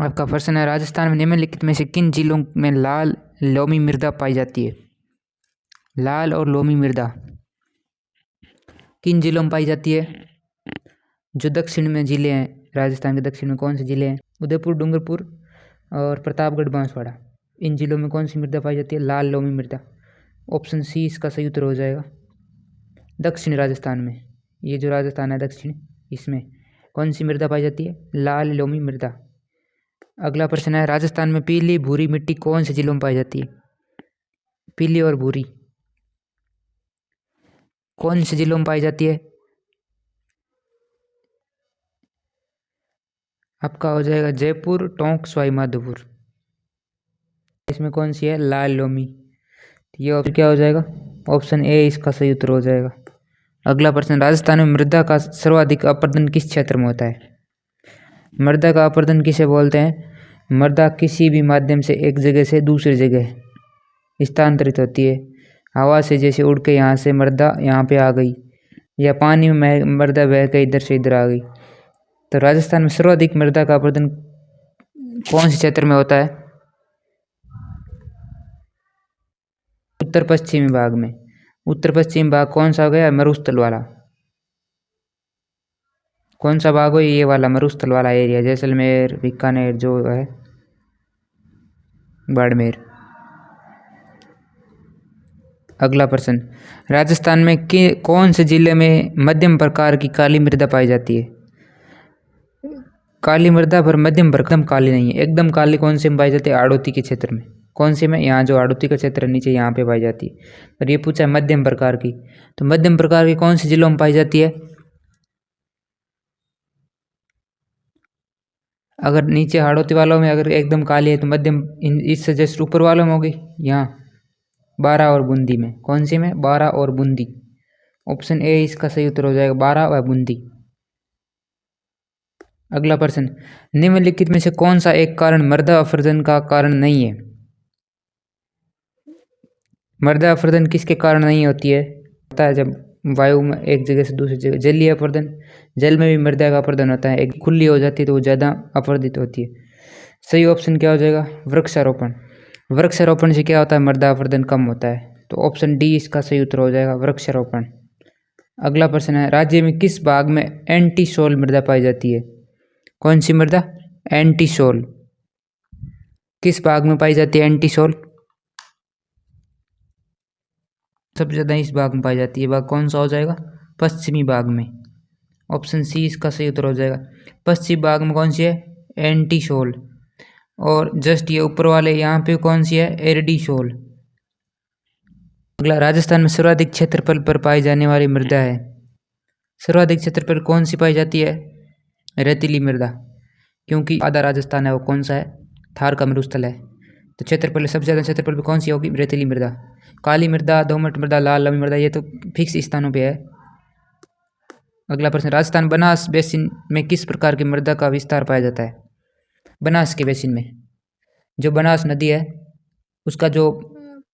आपका प्रश्न है, राजस्थान में निम्नलिखित में से किन जिलों में लाल लोमी मृदा पाई जाती है? लाल और लोमी मृदा किन जिलों में पाई जाती है? जो दक्षिण में जिले हैं, राजस्थान के दक्षिण में कौन से जिले हैं? उदयपुर, डूंगरपुर और प्रतापगढ़, बांसवाड़ा। इन जिलों में कौन सी मृदा पाई जाती है? लाल लोमी मृदा। ऑप्शन सी इसका सही उत्तर हो जाएगा। दक्षिण राजस्थान में, ये जो राजस्थान है दक्षिण, इसमें कौन सी मृदा पाई जाती है? लाल लोमी मृदा। अगला प्रश्न है, राजस्थान में पीली भूरी मिट्टी कौन से जिलों में पाई जाती है? पीली और भूरी कौन से जिलों में पाई जाती है? आपका हो जाएगा जयपुर, टोंक, सवाई माधोपुर। इसमें कौन सी है? लाल लोमी। ये ऑप्शन क्या हो जाएगा? ऑप्शन ए इसका सही उत्तर हो जाएगा। अगला प्रश्न, राजस्थान में मृदा का सर्वाधिक अपरदन किस क्षेत्र में होता है? मृदा का अपरदन किसे बोलते हैं? मृदा किसी भी माध्यम से एक जगह से दूसरी जगह स्थानांतरित होती है। हवा से जैसे उड़ के यहाँ से मृदा यहाँ पे आ गई, या पानी में मृदा बह के इधर से इधर आ गई। तो राजस्थान में सर्वाधिक मृदा का अपरदन कौन से क्षेत्र में होता है? उत्तर पश्चिमी भाग में। उत्तर पश्चिमी भाग कौन सा हो गया? मरुस्थल वाला। कौन सा भाग हो? ये वाला मरुस्थल वाला एरिया, जैसलमेर, बीकानेर जो है, बाड़मेर। अगला प्रश्न, राजस्थान में कौन से जिले में मध्यम प्रकार की काली मृदा पाई जाती है? काली मृदा पर मध्यम प्रकार, एकदम काली नहीं है। एकदम काली कौन से में पाई जाती है? आड़ोती के क्षेत्र में। कौन से में? यहाँ जो आड़ोती का क्षेत्र है नीचे, यहाँ पे पाई जाती है। पर ये पूछा है मध्यम प्रकार की, तो मध्यम प्रकार की कौन से जिलों में पाई जाती है? अगर नीचे हाड़ौती वालों में अगर एकदम काली है तो मध्यम इससे जस्ट ऊपर वालों में होगी, यहाँ बारां और बूंदी में। कौन सी में? बारां और बूंदी। ऑप्शन ए इसका सही उत्तर हो जाएगा, बारां व बूंदी। अगला प्रश्न, निम्नलिखित में से कौन सा एक कारण मृदा अपरदन का कारण नहीं है? मृदा अपरदन किसके कारण नहीं होती है? होता है जब वायु में एक जगह से दूसरी जगह। जलीय अपरदन, जल में भी मृदा का अपरदन होता है। एक खुली हो जाती है तो वो ज़्यादा अपरदित होती है। सही ऑप्शन क्या हो जाएगा? वृक्षारोपण। वृक्षारोपण से क्या होता है? मृदा अपरदन कम होता है। तो ऑप्शन डी इसका सही उत्तर हो जाएगा, वृक्षारोपण। अगला प्रश्न है, राज्य में किस भाग में एंटीसोल मृदा पाई जाती है? कौन सी मृदा? एंटीसोल। किस भाग में पाई जाती है एंटीसोल? सबसे ज़्यादा इस भाग में पाई जाती है। भाग कौन सा हो जाएगा? पश्चिमी भाग में। ऑप्शन सी इसका सही उत्तर हो जाएगा। पश्चिमी भाग में कौन सी है? एंटीसोल। और जस्ट ये ऊपर वाले यहाँ पे कौन सी है? एरडीसोल। अगला, राजस्थान में सर्वाधिक क्षेत्रफल पर पाई जाने वाली मृदा है। सर्वाधिक क्षेत्रफल कौन सी पाई जाती है? रेतीली मृदा। क्योंकि आधा राजस्थान है वो कौन सा है? थार का मरुस्थल है। तो क्षेत्रफल, सबसे ज़्यादा क्षेत्रफल पर कौन सी होगी? रेतीली मृदा। काली मृदा, दोमट मृदा, लाल लोमी मृदा, ये तो फिक्स स्थानों पे है। अगला प्रश्न, राजस्थान बनास बेसिन में किस प्रकार की मृदा का विस्तार पाया जाता है? बनास के बेसिन में, जो बनास नदी है उसका जो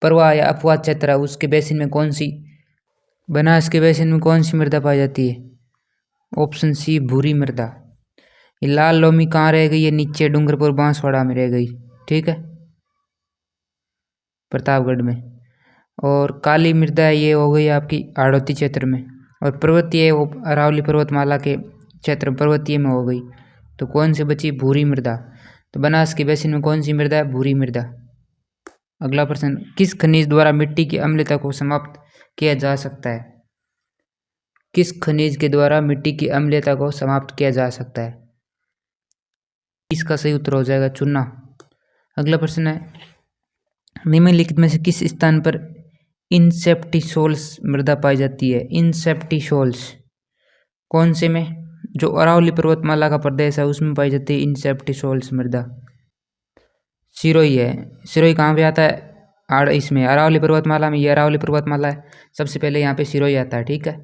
प्रवाह या अपवाद क्षेत्र है, उसके बेसिन में कौन सी, बनास के बेसिन में कौन सी मृदा पाई जाती है? ऑप्शन सी भूरी मृदा। ये लाल लोमी कहाँ रह गई? ये नीचे डूंगरपुर, बांसवाड़ा में रह गई, ठीक है, प्रतापगढ़ में। और काली मृदा ये हो गई आपकी हाड़ौती क्षेत्र में। और पर्वतीय वो अरावली पर्वतमाला के क्षेत्र पर्वतीय में हो गई। तो कौन सी बची? भूरी मृदा। तो बनास के बेसिन में कौन सी मृदा है? भूरी मृदा। अगला प्रश्न, किस खनिज द्वारा मिट्टी की अम्लता को समाप्त किया जा सकता है? किस खनिज के द्वारा मिट्टी की अम्लता को समाप्त किया जा सकता है? इसका सही उत्तर हो जाएगा चूना। अगला प्रश्न है, निम्नलिखित में से किस स्थान पर इंसेप्टिसोल्स मृदा पाई जाती है? इंसेप्टिसोल्स कौन से में? जो अरावली पर्वतमाला का प्रदेश है उसमें पाई जाती है इंसेप्टिसोल्स मृदा। सिरोही है। सिरोही कहाँ पे आता है? इसमें अरावली पर्वतमाला में। ये अरावली पर्वतमाला है, सबसे पहले यहाँ पे सिरोही आता है, ठीक है।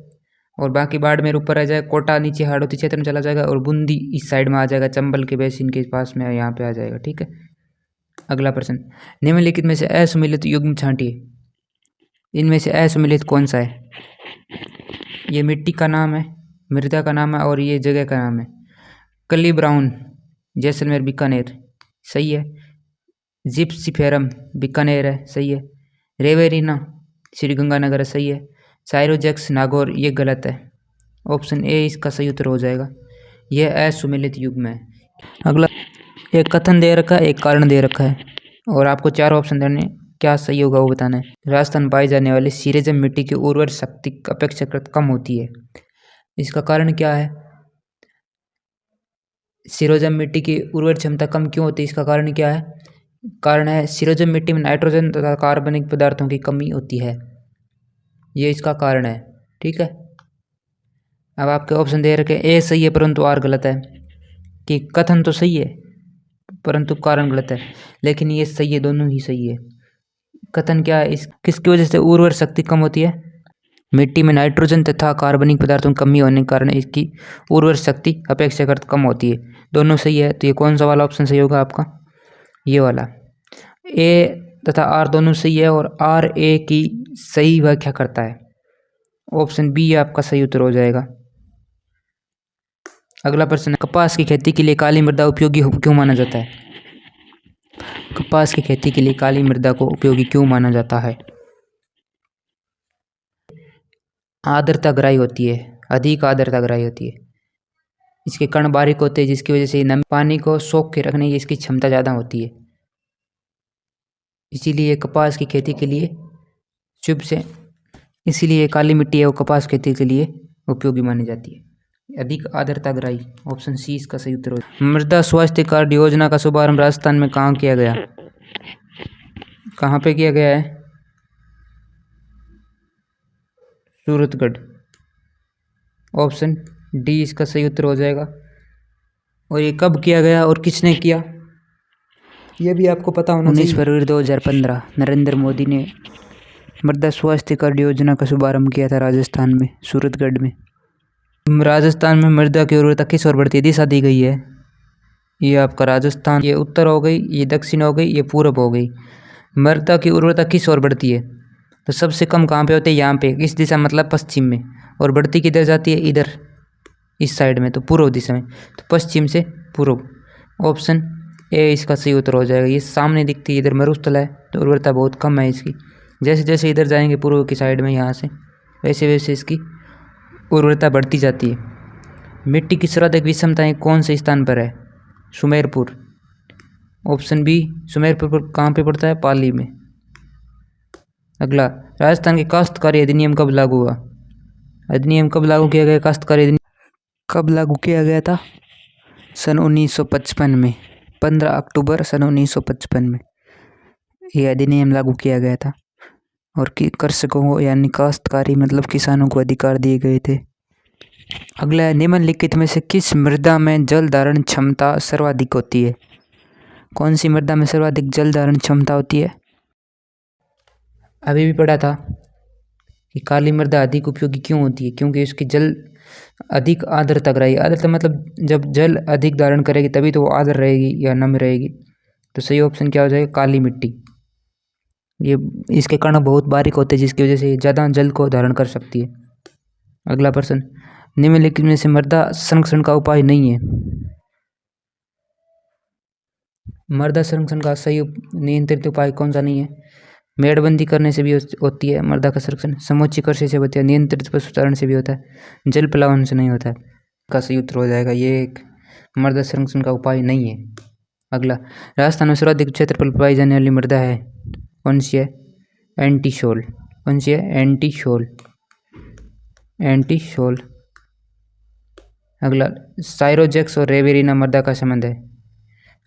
और बाकी बाड़मेर ऊपर आ जाएगा, कोटा नीचे हाड़ौती क्षेत्र में चला जाएगा, और बूंदी इस साइड में आ जाएगा, चंबल के बेसिन के पास में यहाँ पे आ जाएगा, ठीक है। अगला प्रश्न, निम्नलिखित में से असुमिलित युग्म छांटिए। इनमें से असुमिलित कौन सा है? ये मिट्टी का नाम है, मृदा का नाम है, और ये जगह का नाम है। कली ब्राउन, जैसलमेर, बीकानेर। सही है। जिप्सीफेरम बीकानेर है, सही है। रेवेरिना श्रीगंगानगर है, सही है। साइरोजेक्स नागौर ये गलत है। ऑप्शन ए इसका सही उत्तर हो जाएगा। यह असुमेलित युग्म है। अगला, एक कथन दे रखा है, एक कारण दे रखा है और आपको 4 ऑप्शन देने, क्या सही होगा वो बताना है। राजस्थान पाई जाने वाली सिरेजम मिट्टी की उर्वर शक्ति अपेक्षाकृत कम होती है। इसका कारण क्या है? सिरोजम मिट्टी की उर्वर क्षमता कम क्यों होती है, इसका कारण क्या है? कारण है सिरोजम मिट्टी में नाइट्रोजन तथा कार्बनिक पदार्थों की कमी होती है, ये इसका कारण है। ठीक है, अब आपके ऑप्शन दे रखे ए सही है परंतु आर गलत है, कि कथन तो सही है परंतु कारण गलत है, लेकिन ये सही है, दोनों ही सही है। कथन क्या है, इस किसकी वजह से उर्वर शक्ति कम होती है? मिट्टी में नाइट्रोजन तथा कार्बनिक पदार्थों की कमी होने के कारण इसकी उर्वर शक्ति अपेक्षाकृत कम होती है। दोनों सही है, तो ये कौन सा वाला ऑप्शन सही होगा आपका? ये वाला। ए तथा आर दोनों सही है और आर ए की सही व्याख्या करता है। ऑप्शन बी आपका सही उत्तर हो जाएगा। अगला प्रश्न, कपास की खेती के लिए काली मृदा उपयोगी क्यों माना जाता है? कपास की खेती के लिए काली मृदा को उपयोगी क्यों माना जाता है? आर्द्रता ग्राही होती है, अधिक आर्द्रता ग्राही होती है। इसके कण बारीक होते हैं जिसकी वजह से नमी पानी को सोख के रखने की इसकी क्षमता ज़्यादा होती है, इसीलिए कपास की खेती के लिए शुभ से, इसीलिए काली मिट्टी है वो कपास खेती के लिए उपयोगी मानी जाती है। अधिक आर्द्रता ग्राही, ऑप्शन सी इसका सही उत्तर हो। मृदा स्वास्थ्य कार्ड योजना का शुभारंभ राजस्थान में कहाँ किया गया? कहाँ पे किया गया है? सूरतगढ़। ऑप्शन डी इसका सही उत्तर हो जाएगा। और ये कब किया गया और किसने किया, ये भी आपको पता होना चाहिए। 19 फरवरी 2015 नरेंद्र मोदी ने मृदा स्वास्थ्य कार्ड योजना का शुभारंभ किया था राजस्थान में, सूरतगढ़ में। राजस्थान में मृदा की उर्वरता किस ओर बढ़ती है, दिशा दी गई है। ये आपका राजस्थान, ये उत्तर हो गई, ये दक्षिण हो गई, ये पूर्व हो गई। मृदा की उर्वरता किस ओर बढ़ती है, तो सबसे कम कहाँ पे होते हैं? यहाँ पे। किस दिशा, मतलब पश्चिम में। और बढ़ती किधर जाती है? इधर, इस साइड में, तो पूर्व दिशा में। तो पश्चिम से पूर्व, ऑप्शन ए इसका सही उत्तर हो जाएगा। ये सामने दिखती है, इधर मरुस्थल है तो उर्वरता बहुत कम है इसकी। जैसे जैसे इधर जाएंगे पूर्व की साइड में यहाँ से, वैसे वैसे इसकी उर्वरता बढ़ती जाती है। मिट्टी की सर्वाधिक विषमताएं कौन से स्थान पर है? सुमेरपुर। ऑप्शन बी सुमेरपुर कहाँ पे पड़ता है? पाली में। अगला, राजस्थान के काश्तकारी अधिनियम कब लागू हुआ? अधिनियम कब लागू किया गया? काश्तकारी अधिनियम कब लागू किया गया था? सन 1955 में, 15 अक्टूबर सन 1955 में यह अधिनियम लागू किया गया था। और कि कृषकों को यानी काश्तकारी मतलब किसानों को अधिकार दिए गए थे। अगला, निम्नलिखित में से किस मृदा में जल धारण क्षमता सर्वाधिक होती है? कौन सी मृदा में सर्वाधिक जल धारण क्षमता होती है? अभी भी पढ़ा था कि काली मृदा अधिक उपयोगी क्यों होती है, क्योंकि उसकी जल अधिक आर्द्रता ग्राही। आर्द्रता मतलब जब जल अधिक धारण करेगी तभी तो वो आर्द्र रहेगी या नम रहेगी। तो सही ऑप्शन क्या हो जाएगा? काली मिट्टी। ये इसके कण बहुत बारीक होते हैं जिसकी वजह से ज़्यादा जल को धारण कर सकती है। अगला प्रश्न, निम्नलिखित में से मृदा संरक्षण का उपाय नहीं है। मृदा संरक्षण का सही नियंत्रित उपाय कौन सा नहीं है? मेड़बंदी करने से भी होती है मृदा का संरक्षण, समोच्च कृषि से होती है, नियंत्रित पशुचारण से भी होता है, जल प्लावन से नहीं होता है। का सही उत्तर हो जाएगा, ये एक मृदा संरक्षण का उपाय नहीं है। अगला, राजस्थान में सर्वाधिक क्षेत्रफल पाई जाने वाली मृदा है, कौन सी है? एंटीशोल। कौन सी है? एंटीशोल। एंटीशोल। अगला, साइरोजेक्स और रेवेरिना मृदा का संबंध है।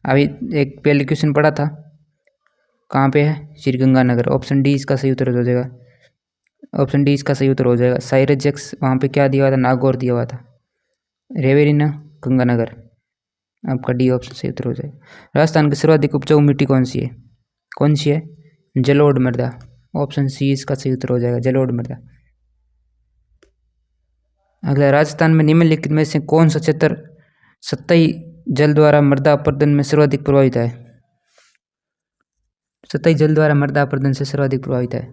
अभी एक पहले क्वेश्चन पढ़ा था, कहाँ पे है? श्रीगंगानगर। ऑप्शन डी इसका सही उत्तर हो जाएगा। ऑप्शन डी इसका सही उत्तर हो जाएगा। साइरोजेक्स वहाँ पे क्या दिया हुआ था? नागौर दिया हुआ था। रेवेरिना गंगानगर। आपका डी ऑप्शन सही उत्तर हो जाएगा। राजस्थान की सर्वाधिक उपजाऊ मिट्टी कौन सी है? कौन सी है? जलोढ़ मृदा। ऑप्शन सी इसका सही उत्तर हो जाएगा, जलोढ़ मृदा। अगला, राजस्थान में निम्नलिखित में से कौन सा क्षेत्र सतही जल द्वारा मृदा अपरदन में सर्वाधिक प्रभावित है? सतही जल द्वारा मृदा अपरदन से सर्वाधिक प्रभावित है।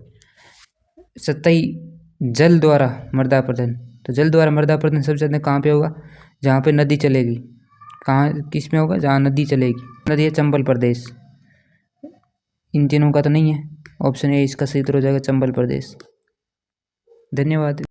सतही जल द्वारा मृदा अपरदन, तो जल द्वारा मृदा अपरदन सबसे ज़्यादा कहाँ पे होगा? जहाँ पे नदी चलेगी। कहाँ, किस में होगा? जहाँ नदी चलेगी। नदी है चंबल प्रदेश। इन तीनों का तो नहीं है। ऑप्शन ए इसका सही उत्तर हो जाएगा चंबल प्रदेश। धन्यवाद।